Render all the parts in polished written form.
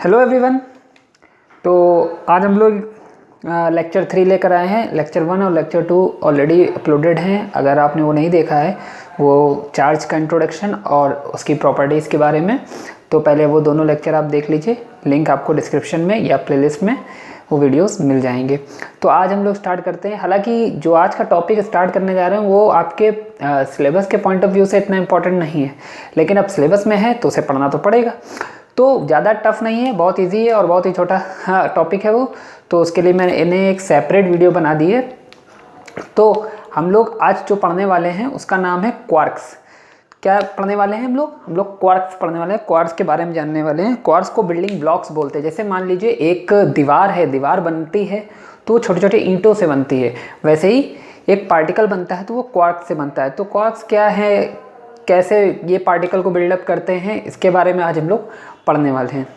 Hello everyone. तो आज हम लोग लेक्चर 3 लेकर आए हैं। लेक्चर 1 और लेक्चर 2 ऑलरेडी अपलोडेड हैं। अगर आपने वो नहीं देखा है, वो चार्ज का इंट्रोडक्शन और उसकी प्रॉपर्टीज़ के बारे में, तो पहले वो दोनों लेक्चर आप देख लीजिए। लिंक आपको डिस्क्रिप्शन में या प्लेलिस्ट में वो वीडियोस मिल जाएंगे। तो आज हम लोग स्टार्ट करते हैं। हालांकि जो आज का टॉपिक स्टार्ट करने जा रहे हैं वो आपके सिलेबस के पॉइंट ऑफ व्यू से इतना इम्पोर्टेंट नहीं है, लेकिन अब सिलेबस में है तो उसे पढ़ना तो पड़ेगा। तो ज़्यादा टफ नहीं है, बहुत इजी है और बहुत ही छोटा टॉपिक है वो। तो उसके लिए मैंने इन्हें एक सेपरेट वीडियो बना दी है। तो हम लोग आज जो पढ़ने वाले हैं उसका नाम है क्वार्क्स। क्या पढ़ने वाले हैं हम लोग क्वार्क्स पढ़ने वाले हैं। क्वार्क्स के बारे में जानने वाले हैं। क्वार्क्स को बिल्डिंग ब्लॉक्स बोलते हैं। जैसे मान लीजिए एक दीवार है, दीवार बनती है तो वो छोटे छोटे ईंटों से बनती है, वैसे ही एक पार्टिकल बनता है तो वो क्वार्क से बनता है। तो क्वार्क्स क्या है, कैसे ये पार्टिकल को बिल्डअप करते हैं, इसके बारे में आज हम लोग पढ़ने वाले हैं।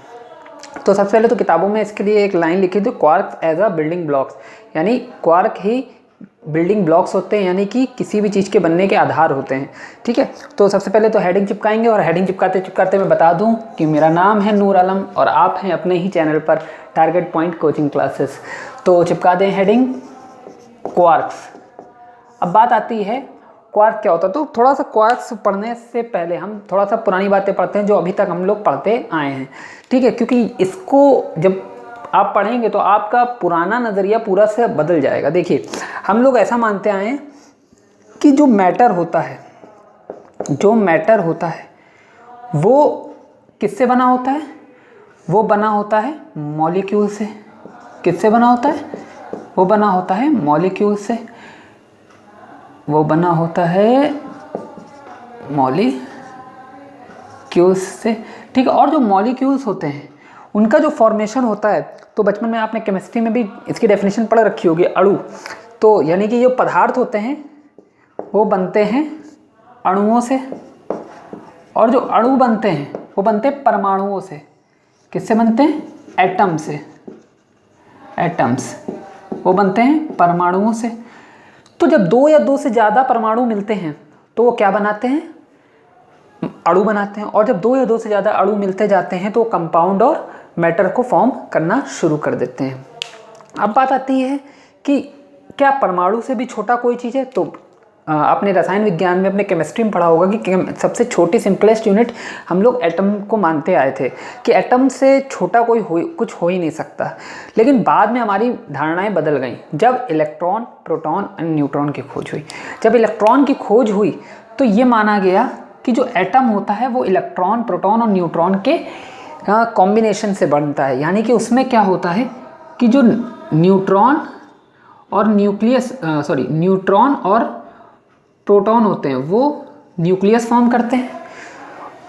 तो सबसे पहले तो किताबों में इसके लिए एक लाइन लिखी थी, quarks as a building blocks, यानी क्वार्क ही बिल्डिंग ब्लॉक्स होते हैं, यानी कि किसी भी चीज़ के बनने के आधार होते हैं। ठीक है, तो सबसे पहले तो हेडिंग चिपकाएंगे और हेडिंग चिपकाते चिपकाते मैं बता दूं कि मेरा नाम है नूर आलम और आप हैं अपने ही चैनल पर टारगेट पॉइंट कोचिंग क्लासेस। तो चिपका दें हेडिंग क्वार्क्स। अब बात आती है क्वार्क क्या होता है। तो थोड़ा सा क्वार्क्स पढ़ने से पहले हम थोड़ा सा पुरानी बातें पढ़ते हैं जो अभी तक हम लोग पढ़ते आए हैं। ठीक है, क्योंकि इसको जब आप पढ़ेंगे तो आपका पुराना नज़रिया पूरा से बदल जाएगा। देखिए, हम लोग ऐसा मानते आए हैं कि जो मैटर होता है वो किससे बना होता है? वो बना होता है मॉलिक्यूल से। किससे बना होता है? वो बना होता है मॉलिक्यूल से। वो बना होता है मॉलिक्यूल्स से। ठीक है, और जो मॉलिक्यूल्स होते हैं उनका जो फॉर्मेशन होता है, तो बचपन में आपने केमिस्ट्री में भी इसकी डेफिनेशन पढ़ रखी होगी, अणु। तो यानी कि जो पदार्थ होते हैं वो बनते हैं अणुओं से, और जो अणु बनते हैं वो बनते हैं परमाणुओं से। किससे बनते हैं? एटम से। एटम्स वो बनते हैं परमाणुओं से। तो जब दो या दो से ज़्यादा परमाणु मिलते हैं तो वो क्या बनाते हैं? अणु बनाते हैं। और जब दो या दो से ज़्यादा अणु मिलते जाते हैं तो वो कंपाउंड और मैटर को फॉर्म करना शुरू कर देते हैं। अब बात आती है कि क्या परमाणु से भी छोटा कोई चीज़ है? तो आपने रसायन विज्ञान में, अपने केमिस्ट्री में पढ़ा होगा कि सबसे छोटी सिंपलेस्ट यूनिट हम लोग एटम को मानते आए थे कि एटम से छोटा कुछ हो ही नहीं सकता। लेकिन बाद में हमारी धारणाएं बदल गईं जब इलेक्ट्रॉन, प्रोटॉन और न्यूट्रॉन की खोज हुई। जब इलेक्ट्रॉन की खोज हुई तो ये माना गया कि जो एटम होता है वो इलेक्ट्रॉन, प्रोटॉन और न्यूट्रॉन के कॉम्बिनेशन से बनता है। यानी कि उसमें क्या होता है कि जो न्यूट्रॉन और न्यूट्रॉन और प्रोटॉन होते हैं वो न्यूक्लियस फॉर्म करते हैं।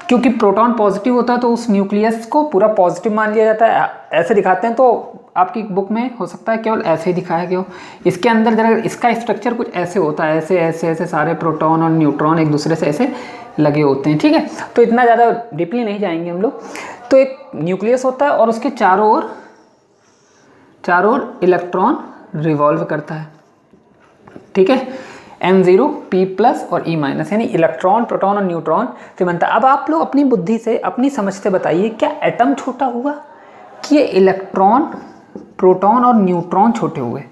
क्योंकि प्रोटॉन पॉजिटिव होता है तो उस न्यूक्लियस को पूरा पॉजिटिव मान लिया जाता है। ऐसे दिखाते हैं, तो आपकी बुक में हो सकता है केवल ऐसे ही दिखाया गया हो। इसके अंदर जरा इसका स्ट्रक्चर कुछ ऐसे होता है, ऐसे ऐसे ऐसे सारे प्रोटॉन और न्यूट्रॉन एक दूसरे से ऐसे लगे होते हैं। ठीक है, तो इतना ज़्यादा डीपली नहीं जाएंगे हम लोग। तो एक न्यूक्लियस होता है और उसके चारों ओर इलेक्ट्रॉन रिवॉल्व करता है। ठीक है, M0, P+ और E-, यानी इलेक्ट्रॉन, प्रोटॉन और न्यूट्रॉन से बनता है। अब आप लोग अपनी बुद्धि से, अपनी समझ से बताइए, क्या एटम छोटा हुआ कि ये इलेक्ट्रॉन, प्रोटॉन और न्यूट्रॉन छोटे हुए?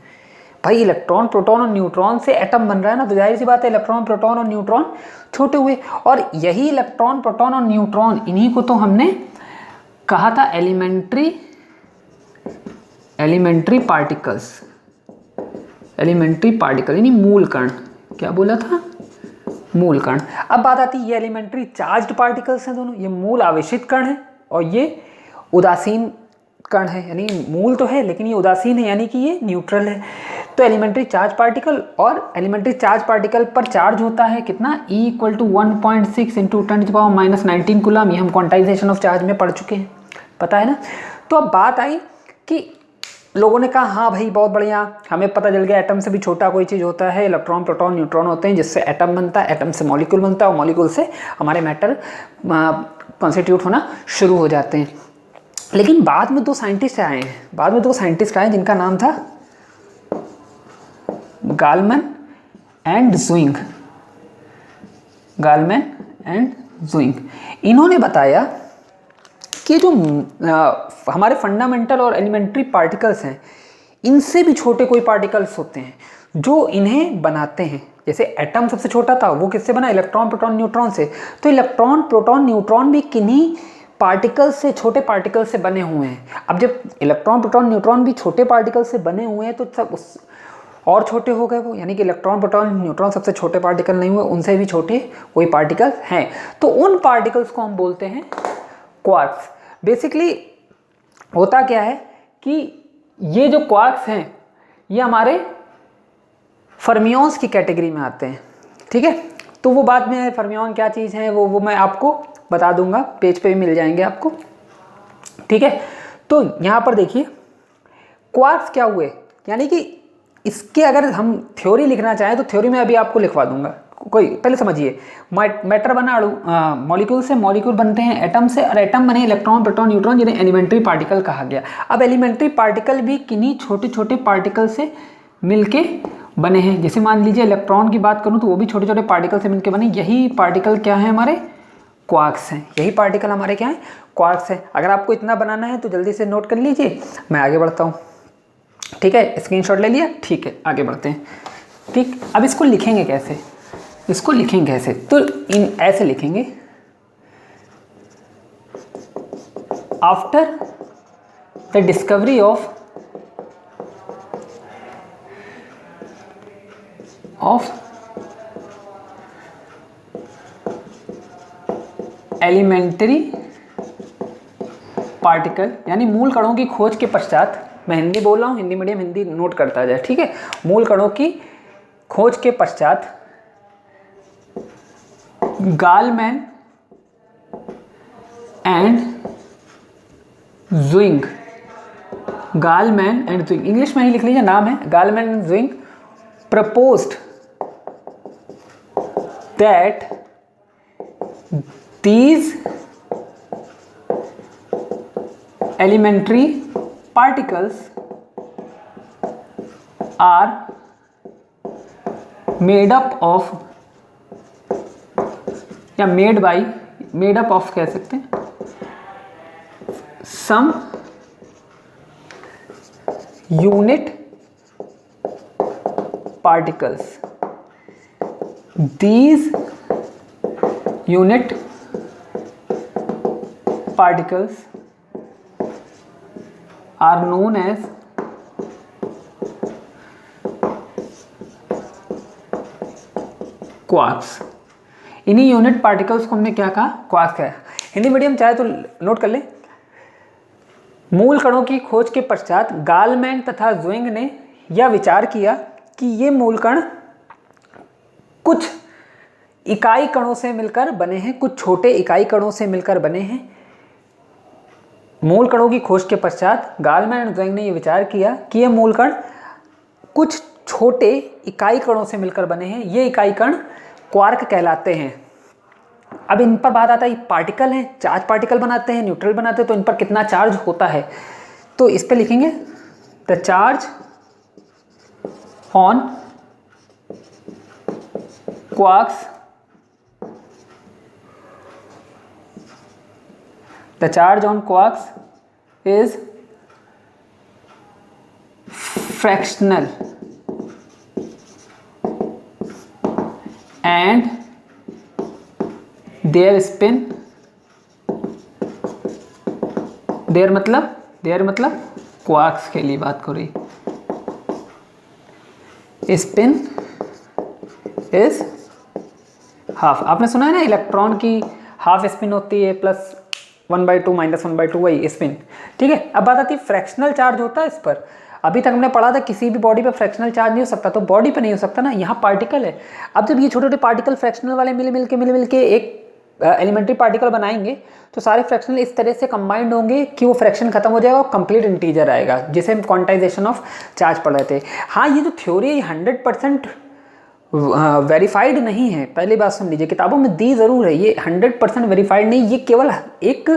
भाई इलेक्ट्रॉन, प्रोटॉन और न्यूट्रॉन से एटम बन रहा है ना, तो जाहिर सी बात है इलेक्ट्रॉन, प्रोटॉन और न्यूट्रॉन छोटे हुए। और यही इलेक्ट्रॉन, प्रोटॉन और न्यूट्रॉन, इन्हीं को तो हमने कहा था एलिमेंट्री पार्टिकल यानी मूल कण। क्या बोला था? मूल कण। अब बात आती है, ये एलिमेंट्री चार्ज्ड पार्टिकल्स हैं दोनों। ये मूल आवेशित कण है और ये उदासीन कण है, यानी मूल तो है लेकिन ये उदासीन है, यानी कि ये न्यूट्रल है। तो एलिमेंट्री चार्ज पार्टिकल, और एलिमेंट्री चार्ज पार्टिकल पर चार्ज होता है कितना? E = 1.6 × 10⁻⁻19 coulomb. ये हम क्वांटाइजेशन ऑफ चार्ज में पढ़ चुके हैं, पता है ना। तो अब बात आई कि लोगों ने कहा हाँ भाई बहुत बढ़िया, हमें पता चल गया एटम से भी छोटा कोई चीज़ होता है। इलेक्ट्रॉन, प्रोटॉन, न्यूट्रॉन होते हैं जिससे एटम बनता है, एटम से मॉलिक्यूल बनता है और मॉलिक्यूल से हमारे मैटर कॉन्स्टिट्यूट होना शुरू हो जाते हैं। लेकिन बाद में दो साइंटिस्ट आए जिनका नाम था गालमैन एंड ज़ुइंग। इन्होंने बताया इसके जो हमारे फंडामेंटल और एलिमेंट्री पार्टिकल्स हैं, इनसे भी छोटे कोई पार्टिकल्स होते हैं जो इन्हें बनाते हैं। जैसे एटम सबसे छोटा था, वो किससे बना? इलेक्ट्रॉन, प्रोटॉन, न्यूट्रॉन से। तो इलेक्ट्रॉन, प्रोटॉन, न्यूट्रॉन भी किन्हीं पार्टिकल्स से, छोटे पार्टिकल्स से बने हुए हैं। अब जब इलेक्ट्रॉन, प्रोटॉन, न्यूट्रॉन भी छोटे पार्टिकल्स से बने हुए हैं तो सब उस और छोटे हो गए वो, यानी कि इलेक्ट्रॉन, प्रोटॉन, न्यूट्रॉन सबसे छोटे पार्टिकल नहीं हुए, उनसे भी छोटे कोई पार्टिकल हैं। तो उन पार्टिकल्स को हम बोलते हैं क्वार्क्स। बेसिकली होता क्या है कि ये जो क्वार्क्स हैं ये हमारे फर्मियॉन्स की कैटेगरी में आते हैं, ठीक है। तो वो बाद में फर्मियॉन क्या चीज़ है वो मैं आपको बता दूंगा, पेज पे भी मिल जाएंगे आपको, ठीक है। तो यहाँ पर देखिए क्वार्क्स क्या हुए, यानी कि इसके अगर हम थ्योरी लिखना चाहें तो थ्योरी में अभी आपको लिखवा दूंगा। कोई पहले समझिए, मैटर बना मॉलिक्यूल से, मॉलिक्यूल बनते हैं एटम से, और एटम बने इलेक्ट्रॉन, प्रोटॉन, न्यूट्रॉन, जिन्हें एलिमेंट्री पार्टिकल कहा गया। अब एलिमेंट्री पार्टिकल भी किन्हीं छोटे छोटे पार्टिकल से मिलके बने हैं। जैसे मान लीजिए इलेक्ट्रॉन की बात करूं तो वो भी छोटे छोटे पार्टिकल से मिलके बने। यही पार्टिकल क्या है? हमारे क्वार्क्स हैं। यही पार्टिकल हमारे क्या है? क्वार्क्स हैं। अगर आपको इतना बनाना है तो जल्दी से नोट कर लीजिए, मैं आगे बढ़ता हूँ, ठीक है। स्क्रीनशॉट ले लिया, ठीक है, आगे बढ़ते हैं। ठीक, अब इसको लिखेंगे कैसे? इसको लिखेंगे कैसे? तो इन ऐसे लिखेंगे, after the discovery of elementary particle, यानी मूल कणों की खोज के पश्चात, मैं हिंदी बोल रहा हूँ, हिंदी मीडियम, हिंदी नोट करता जाए, ठीक है। मूल कणों की खोज के पश्चात Gell-Mann and Zweig, Gell-Mann and Zweig, English में ही लिख लीजिए, नाम है Gell-Mann and Zweig, proposed that these elementary particles are made up of, या made up of कह सकते हैं, some unit particles. These unit particles are known as quarks. इन्हीं यूनिट पार्टिकल्स को हमने क्या कहा? क्वार्क्स है। हिंदी मीडियम चाहे तो नोट कर ले। मूल कणों की खोज के पश्चात गालमैन तथा ज़ुइंग ने यह विचार किया कि ये मूल कण कुछ इकाई कणों से मिलकर बने हैं, कुछ छोटे इकाई कणों से मिलकर बने हैं। मूल कणों की खोज के पश्चात गालमैन और ज़ुइंग ने यह विचार किया कि ये मूल कण कुछ छोटे इकाई कणों से मिलकर बने हैं। ये इकाई कण क्वार्क कहलाते हैं। अब इन पर बात आता है, पार्टिकल हैं, चार्ज पार्टिकल बनाते हैं, न्यूट्रल बनाते हैं, तो इन पर कितना चार्ज होता है? तो इस पे लिखेंगे the charge on quarks, the charge on quarks is fractional and their spin, their मतलब क्वार्क्स के लिए बात करो, स्पिन इज हाफ। आपने सुना है ना, इलेक्ट्रॉन की हाफ स्पिन होती है, प्लस 1/2 माइनस 1/2, वही स्पिन, ठीक है। अब बात आती है फ्रैक्शनल चार्ज होता है इस पर। अभी तक हमने पढ़ा था किसी भी बॉडी पे फ्रैक्शनल चार्ज नहीं हो सकता, तो बॉडी पे नहीं हो सकता ना, यहाँ पार्टिकल है। अब जब ये छोटे छोटे पार्टिकल फ्रैक्शनल वाले मिल के एक एलिमेंट्री पार्टिकल बनाएंगे तो सारे फ्रैक्शनल इस तरह से कंबाइंड होंगे कि वो फ्रैक्शन खत्म हो जाएगा और कंप्लीट इंटीजर आएगा, जिसे हम क्वांटाइजेशन ऑफ चार्ज पढ़ रहे थे। हाँ, ये जो थ्योरी है 100% वेरीफाइड नहीं है, पहली बात सुन लीजिए, किताबों में दी ज़रूर है, ये 100% वेरीफाइड नहीं, ये केवल एक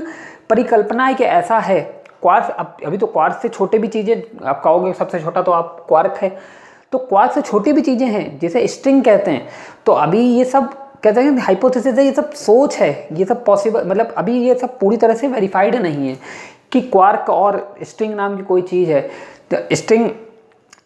परिकल्पना है कि ऐसा है। क्वार्क, अभी तो क्वार्क से छोटे भी चीज़ें आप कहोगे, सबसे छोटा तो आप क्वार्क है, तो क्वार्क से छोटी भी चीज़ें हैं जिसे स्ट्रिंग कहते हैं। तो अभी ये सब कहते हैं हाइपोथेसिस है, ये सब सोच है, ये सब पॉसिबल, मतलब अभी ये सब पूरी तरह से वेरीफाइड नहीं है कि क्वार्क और स्ट्रिंग नाम की कोई चीज़ है। तो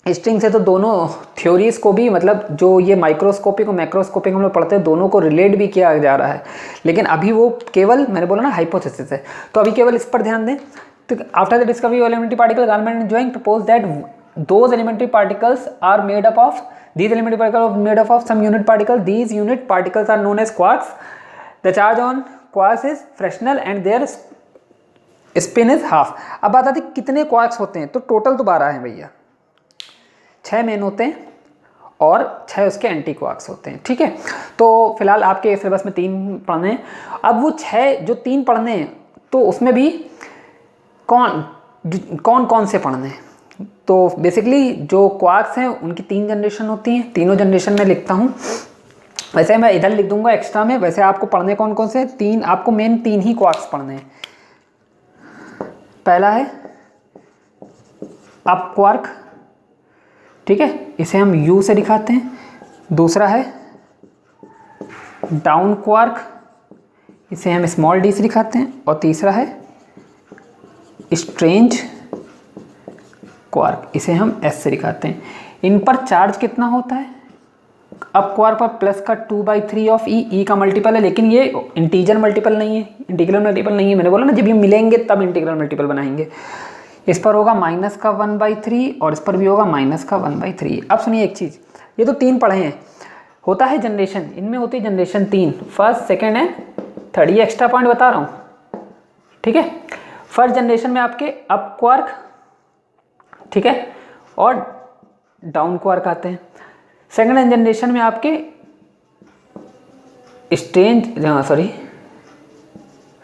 स्ट्रिंग से तो दोनों थ्योरीज को भी, मतलब जो ये माइक्रोस्कोपिक और मैक्रोस्कोपिक हम लोग पढ़ते हैं, दोनों को रिलेट भी किया जा रहा है, लेकिन अभी वो केवल, मैंने बोला ना, हाइपोथेसिस है। तो अभी केवल इस पर ध्यान दें। तो after the discovery of elementary particle, Gell-Mann and Zweig propose that those elementary particles are made up of, these elementary particles are made up of some unit particle. These unit particles are known as quarks. The charge on quarks is fractional and their spin is half. अब बात आती है कितने quarks होते हैं, तो total तो 12 हैं भैया, 6 मेन होते हैं और 6 उसके एंटी क्वार्क्स होते हैं, ठीक है। तो फिलहाल आपके सिलेबस में 3 पढ़ने हैं। अब वो 6 जो 3 पढ़ने हैं, तो उसमें भी कौन कौन से पढ़ने हैं। तो बेसिकली जो क्वार्क्स हैं उनकी 3 जनरेशन होती हैं, तीनों जनरेशन में लिखता हूँ, वैसे मैं इधर लिख दूंगा एक्स्ट्रा में। वैसे आपको पढ़ने कौन कौन से, 3 आपको मेन 3 ही क्वार्क्स पढ़ने हैं। पहला है अप क्वार्क, ठीक है, इसे हम U से दिखाते हैं। दूसरा है डाउन क्वार्क, इसे हम स्मॉल d से दिखाते हैं। और तीसरा है स्ट्रेंज क्वार्क, इसे हम S से दिखाते हैं। इन पर चार्ज कितना होता है, अप क्वार्क पर प्लस का 2/3 ऑफ E का मल्टीपल है, लेकिन ये इंटीजर मल्टीपल नहीं है, इंटीग्रल मल्टीपल नहीं है। मैंने बोला ना, जब ये मिलेंगे तब इंटीग्रल मल्टीपल बनाएंगे। इस पर होगा माइनस का 1/3 और इस पर भी होगा माइनस का 1/3। अब सुनिए एक चीज़, ये तो 3 पढ़े हैं, होता है जनरेशन, इनमें होती है generation 3, first second and third. ये एक्स्ट्रा पॉइंट बता रहा हूँ, ठीक है। फर्स्ट जनरेशन में आपके अप क्वार्क, ठीक है, और डाउन क्वार्क आते हैं। सेकेंड जनरेशन में आपके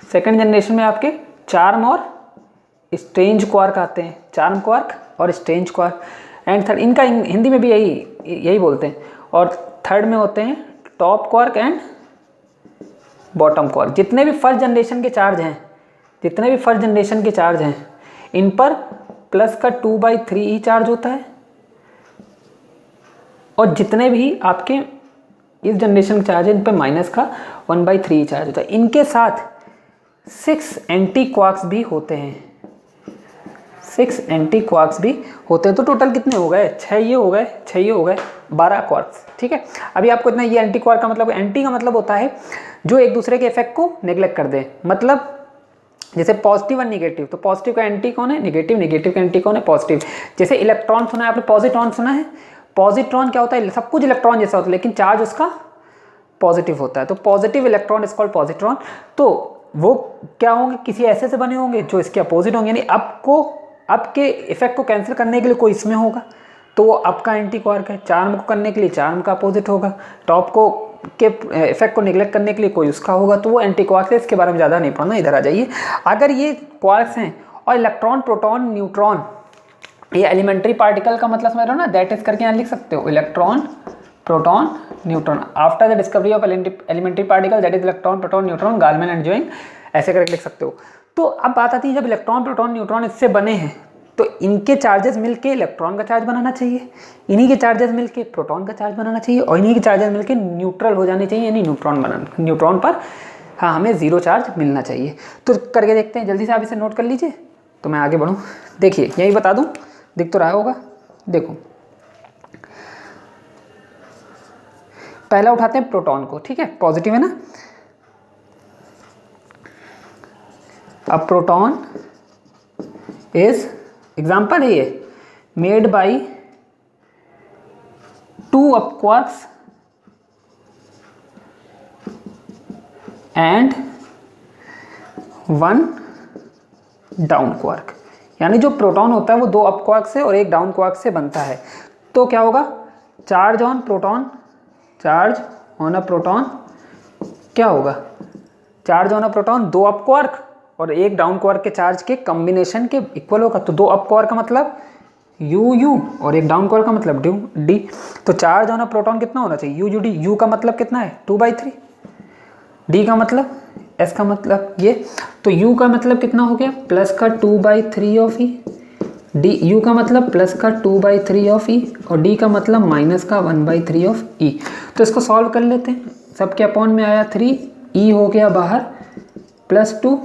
सेकेंड जनरेशन में आपके चार्म और स्ट्रेंज क्वार्क आते हैं, चार्म क्वार्क और स्ट्रेंज क्वार्क। एंड थर्ड, इनका हिंदी में भी यही बोलते हैं। और थर्ड में होते हैं top quark and bottom quark. जितने भी फर्स्ट जनरेशन के चार्ज हैं, इन पर प्लस का 2/3 ही चार्ज होता है, और जितने भी आपके इस जनरेशन के चार्ज है, इन पर माइनस का 1/3 चार्ज होता है। इनके साथ 6 एंटी क्वार्क्स भी होते हैं, 6 एंटी क्वार्क्स भी होते हैं। तो टोटल कितने हो गए, 6 ये हो गए 12 क्वार्क्स, ठीक है। अभी आपको इतना, ये एंटी क्वार्क का मतलब, एंटी का मतलब होता है जो एक दूसरे के इफेक्ट को नेग्लेक्ट कर दे। मतलब जैसे पॉजिटिव और निगेटिव, तो पॉजिटिव का एंटी कौन है, निगेटिव, निगेटिव का एंटी कौन है, पॉजिटिव। जैसे इलेक्ट्रॉन सुना है आपने, पॉजिट्रॉन सुना है। पॉजिट्रॉन क्या होता है, सब कुछ इलेक्ट्रॉन जैसा होता है, लेकिन चार्ज उसका पॉजिटिव होता है। तो positive electron is called positron. तो वो क्या होंगे, किसी ऐसे से बने होंगे जो इसके अपोजिट होंगे, यानी अप के इफेक्ट को कैंसिल करने के लिए कोई इसमें होगा, तो वो अप का एंटी क्वार्क है। चार्म को करने के लिए चार्म का अपोजिट होगा। टॉप को के इफेक्ट को निगलेक्ट करने के लिए कोई उसका होगा, तो वो एंटी क्वार्क है। इसके बारे में ज़्यादा नहीं पढ़ना, इधर आ जाइए। अगर ये क्वार्क्स हैं और इलेक्ट्रॉन, प्रोटॉन, न्यूट्रॉन, ये एलिमेंट्री पार्टिकल का मतलब समझ रहे हो ना, दैट इज करके यहाँ लिख सकते हो, electron, proton, neutron. After the discovery of elementary particle, that is electron, proton, neutron, Gell-Mann and Zweig, ऐसे करके लिख सकते हो। तो अब बात आती है, जब इलेक्ट्रॉन, प्रोटॉन, न्यूट्रॉन इससे बने हैं, तो इनके चार्जेस मिलके इलेक्ट्रॉन का चार्ज बनाना चाहिए, इन्हीं के चार्जेस मिलके प्रोटॉन का चार्ज बनाना चाहिए, और इन्हीं के चार्जेस मिलके न्यूट्रल हो जाने चाहिए, यानी न्यूट्रॉन पर हाँ हमें 0 चार्ज मिलना चाहिए। तो करके देखते हैं, जल्दी से आप इसे नोट कर लीजिए तो मैं आगे बढ़ूँ। देखिए यही बता दूँ, दिख तो रहा होगा, देखो पहला उठाते हैं प्रोटॉन को, ठीक है, पॉजिटिव है ना। अब प्रोटॉन इज, एग्जाम्पल है ये, made by 2 up quarks and 1 down quark. यानी जो प्रोटॉन होता है वो 2 अप क्वार्क से और 1 डाउन क्वार्क से बनता है। तो क्या होगा, charge on proton, charge on a proton क्या होगा, charge on a proton 2 up quark और 1 डाउन क्वार्क के चार्ज के कॉम्बिनेशन के इक्वल होगा। तो 2 अप क्वार्क का मतलब U और 1 डाउन क्वार्क का मतलब D। तो चार्ज ऑन अ प्रोटॉन कितना होना चाहिए, U का मतलब कितना है 2/3, D का मतलब, S का मतलब ये, तो U का मतलब कितना हो गया, प्लस का 2/3 ऑफ E, U का मतलब प्लस का 2/3 ऑफ E और D का मतलब माइनस का 1/3 ऑफ E। तो इसको सॉल्व कर लेते हैं। सबके अपॉन में आया 3, ई हो गया बाहर +2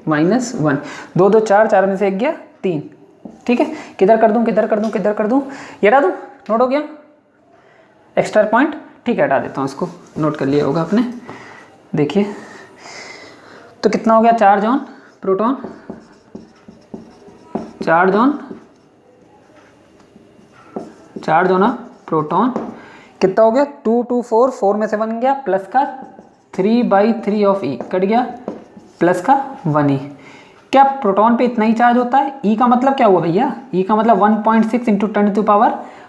-1, 2 2 4, 4 में से 1 गया 3। ठीक है, किधर कर दूं, किधर कर दूं, किधर कर दूं, ये हटा दूं, नोट हो गया एक्स्ट्रा पॉइंट। ठीक है, हटा देता हूँ इसको, नोट कर लिया होगा आपने। देखिए तो कितना हो गया, charge on proton, charge on proton कितना हो गया 2 2 4, 4 में से 1 गया, प्लस का 3/3 ऑफ ई कट गया, प्लस का 1 ई। क्या प्रोटॉन पे इतना ही चार्ज होता है? ई का मतलब क्या हुआ भैया, ई का मतलब 1.6 ×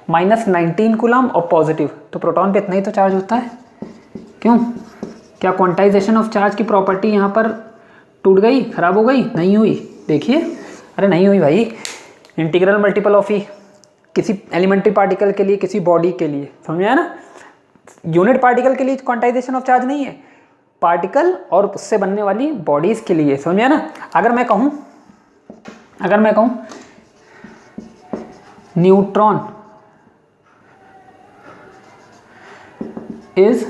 10⁻⁻19 कूलम और पॉजिटिव, तो प्रोटॉन पे इतना ही तो चार्ज होता है। क्यों, क्या क्वांटाइजेशन ऑफ चार्ज की प्रॉपर्टी यहाँ पर टूट गई, खराब हो गई? नहीं हुई। देखिए, अरे नहीं हुई भाई, इंटीग्रल मल्टीपल ऑफ ई किसी एलिमेंट्री पार्टिकल के लिए, किसी बॉडी के लिए, समझ में आया ना। यूनिट पार्टिकल के लिए क्वांटाइजेशन ऑफ चार्ज नहीं है, पार्टिकल और उससे बनने वाली बॉडीज के लिए, समझ में आया ना। अगर मैं कहूँ न्यूट्रॉन इज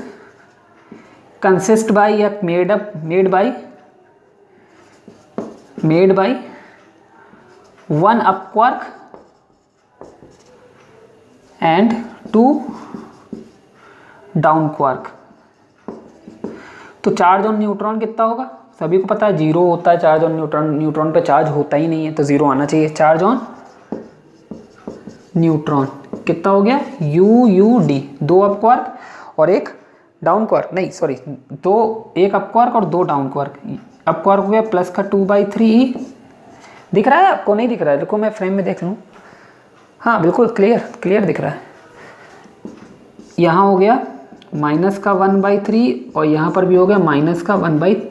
कंसिस्ट बाय या made by 1 up quark and 2 down quark, तो चार्ज ऑन न्यूट्रॉन कितना होगा? सभी को पता है 0 होता है चार्ज ऑन न्यूट्रॉन, न्यूट्रॉन पे चार्ज होता ही नहीं है, तो 0 आना चाहिए। चार्ज ऑन न्यूट्रॉन कितना हो गया, UUD, 2 अप क्वार्क और 1 डाउन क्वार्क, नहीं सॉरी, 1 अप क्वार्क और 2 डाउन क्वार्क। अप क्वार्क हो गया प्लस का 2/3 दिख रहा है आपको? नहीं दिख रहा है, देखो मैं फ्रेम में देख लूँ। हाँ बिल्कुल क्लियर दिख रहा है। यहाँ हो गया माइनस का 1/3 और यहाँ पर भी हो गया माइनस का 1/3,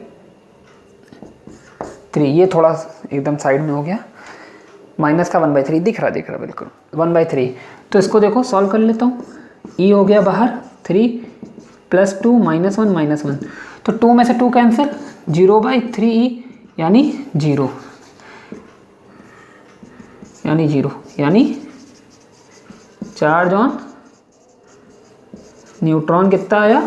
ये थोड़ा एकदम साइड में हो गया, माइनस का 1/3 दिख रहा बिल्कुल 1/3। तो इसको देखो सॉल्व कर लेता हूँ। ई हो गया बाहर 3 + 2 -1 -1, तो 2 में से 2 कैंसिल, 0/3 यानी 0, यानी चार्ज ऑन न्यूट्रॉन कितना आया,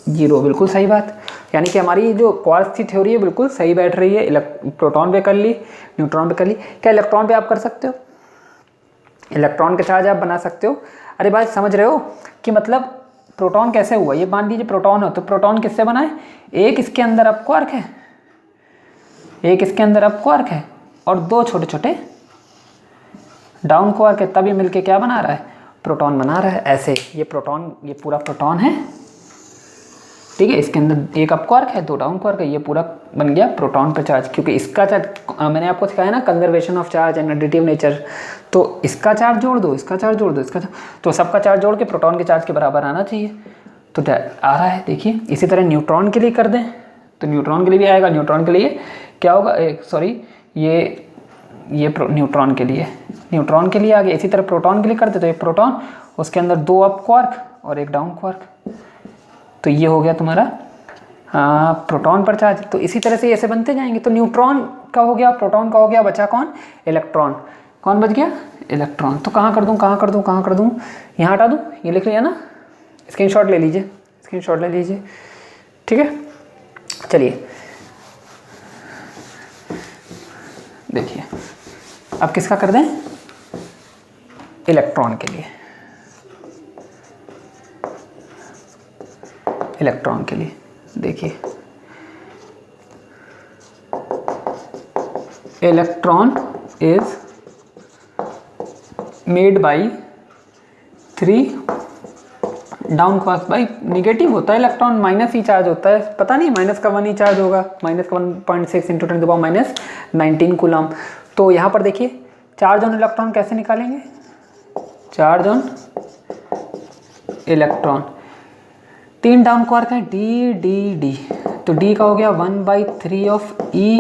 0। बिल्कुल सही बात, यानी कि हमारी जो क्वार्क्स की थ्योरी है बिल्कुल सही बैठ रही है। प्रोटॉन पे कर ली, न्यूट्रॉन पे कर ली, क्या इलेक्ट्रॉन पे आप कर सकते हो? इलेक्ट्रॉन के चार्ज आप बना सकते हो। अरे भाई समझ रहे हो कि मतलब प्रोटॉन कैसे हुआ? ये मान लीजिए प्रोटॉन हो, तो प्रोटॉन किससे बना है? एक इसके अंदर अप क्वार्क है, और 2 छोटे छोटे डाउन क्वार्क है, तभी मिलके क्या बना रहा है, प्रोटॉन बना रहा है। ऐसे ये पूरा प्रोटॉन है, ठीक है। इसके अंदर 1 अप क्वार्क है, 2 डाउन क्वार्क है, ये पूरा बन गया प्रोटॉन पर चार्ज। क्योंकि इसका चार्ज मैंने आपको सिखाया ना, conservation of charge and additive nature, तो इसका चार्ज जोड़ दो, इसका चार्ज जोड़ दो, तो सबका चार्ज जोड़ के प्रोटॉन के चार्ज के बराबर आना चाहिए, तो आ रहा है। देखिए इसी तरह न्यूट्रॉन के लिए कर दें तो न्यूट्रॉन के लिए भी आएगा। न्यूट्रॉन के लिए क्या होगा, ये न्यूट्रॉन के लिए आ गया। इसी तरह प्रोटॉन के लिए करते तो ये प्रोटॉन, उसके अंदर 2 अप क्वार्क और 1 डाउन क्वार्क, तो ये हो गया तुम्हारा प्रोटॉन पर चार्ज। तो इसी तरह से ऐसे बनते जाएंगे। तो न्यूट्रॉन का हो गया, प्रोटॉन का हो गया, बचा कौन, इलेक्ट्रॉन। कौन बच गया, इलेक्ट्रॉन। तो कहाँ कर दूँ, यहाँ हटा दूँ, ये लिख लिया ना, स्क्रीनशॉट ले लीजिए, ठीक है। चलिए देखिए अब किसका कर दें, इलेक्ट्रॉन के लिए। देखिए electron is made by 3 down quark. भाई निगेटिव होता है इलेक्ट्रॉन, माइनस ही चार्ज होता है, पता नहीं माइनस का 1 ही चार्ज होगा, माइनस का 1.6 × 10⁻−19 कूलम। तो यहाँ पर देखिए चार्ज ऑन इलेक्ट्रॉन कैसे निकालेंगे, charge on electron 3 down quark है, डी, तो डी का हो गया 1/3 ऑफ ई,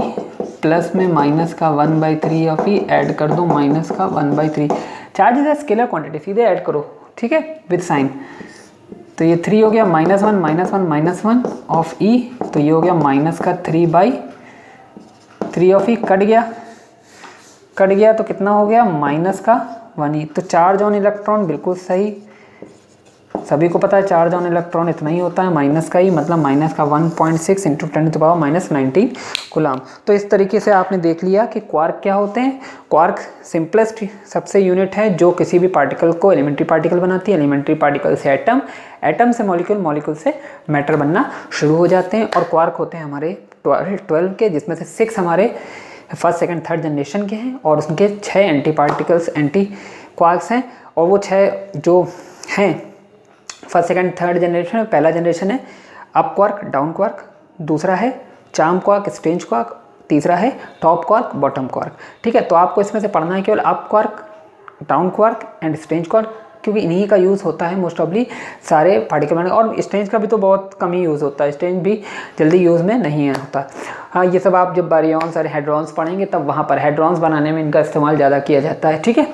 प्लस में माइनस का 1/3 ऑफ ई, ऐड कर दो माइनस का 1/3। Charge is a scalar quantity, सीधे ऐड करो, ठीक है, विद साइन। तो ये 3 हो गया -1 ऑफ ई, तो ये हो गया माइनस का 3/3 ऑफ ई, कट गया तो कितना हो गया, माइनस का 1 ई। तो चार्ज ऑन इलेक्ट्रॉन बिल्कुल सही, सभी को पता है चार्ज ऑन इलेक्ट्रॉन इतना ही होता है, माइनस का ही, मतलब माइनस का 1.6 इंटू 10⁻⁻19 कूलम। तो इस तरीके से आपने देख लिया कि क्वार्क क्या होते हैं। क्वार्क सिंपलेस्ट सबसे यूनिट है जो किसी भी पार्टिकल को एलिमेंट्री पार्टिकल बनाती है, एलिमेंट्री पार्टिकल से एटम, एटम से मॉलिक्यूल, मॉलिक्यूल से मैटर बनना शुरू हो जाते हैं। और क्वार्क होते हैं हमारे 12 के, जिसमें से 6 हमारे फर्स्ट सेकंड थर्ड जनरेशन के हैं और उनके 6 एंटी पार्टिकल्स एंटी क्वार्क्स हैं। और वो 6 जो हैं फर्स्ट सेकंड थर्ड जनरेशन में, पहला जनरेशन है अप क्वार्क, डाउन क्वार्क, दूसरा है चार्म क्वार्क, स्ट्रेंज क्वार्क, तीसरा है टॉप क्वार्क, बॉटम क्वार्क। ठीक है, तो आपको इसमें से पढ़ना है केवल up quark, down quark and strange quark, क्योंकि इन्हीं का यूज़ होता है मोस्ट ऑफली सारे पार्टिकल बनाने। और स्ट्रेंज का भी तो बहुत कम ही यूज़ होता है, स्ट्रेंज भी जल्दी यूज़ में नहीं होता। हाँ, ये सब आप जब बारियॉन्स और हेड्रॉन्स पढ़ेंगे तब वहाँ पर हेड्रॉन्स बनाने में इनका इस्तेमाल ज़्यादा किया जाता है। ठीक है,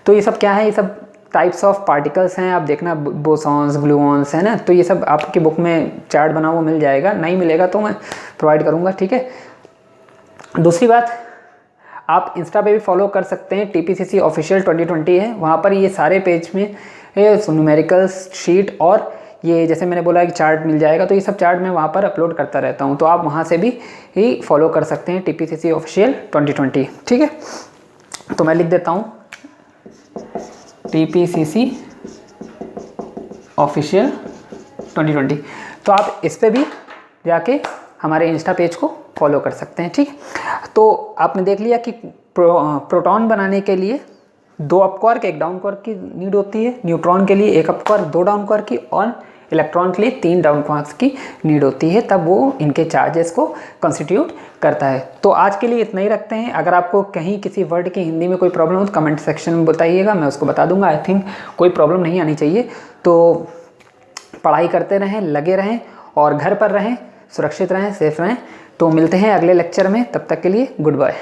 तो ये सब क्या है, ये सब टाइप्स ऑफ पार्टिकल्स हैं। आप देखना बोसॉन्स, ग्लूऑन्स है ना, तो ये सब आपकी बुक में चार्ट बना हुआ मिल जाएगा, नहीं मिलेगा तो मैं प्रोवाइड करूँगा। ठीक है, दूसरी बात, आप इंस्टा पे भी फॉलो कर सकते हैं, TPCC ऑफिशियल 2020 है, वहाँ पर ये सारे पेज में न्यूमेरिकल्स शीट और ये जैसे मैंने बोला कि चार्ट मिल जाएगा, तो ये सब चार्ट मैं वहाँ पर अपलोड करता रहता हूँ, तो आप वहाँ से भी ही फॉलो कर सकते हैं TPCC ऑफिशियल 2020। ठीक है, तो मैं लिख देता हूँ TPCC ऑफिशियल 2020, तो आप इस पे भी जाके हमारे इंस्टा पेज को फॉलो कर सकते हैं। ठीक है, तो आपने देख लिया कि प्रोटॉन बनाने के लिए 2 अप क्वार्क 1 डाउन क्वार्क की नीड होती है, न्यूट्रॉन के लिए 1 अप क्वार्क 2 डाउन क्वार्क की, और इलेक्ट्रॉन के लिए 3 डाउन क्वार्क्स की नीड होती है, तब वो इनके चार्जेस को कंस्टिट्यूट करता है। तो आज के लिए इतना ही रखते हैं। अगर आपको कहीं किसी वर्ड की हिंदी में कोई प्रॉब्लम हो तो कमेंट सेक्शन में बताइएगा, मैं उसको बता दूंगा। आई थिंक कोई प्रॉब्लम नहीं आनी चाहिए। तो पढ़ाई करते रहें, लगे रहें और घर पर रहें, सुरक्षित रहें, सेफ रहें। तो मिलते हैं अगले लेक्चर में, तब तक के लिए गुड बाय।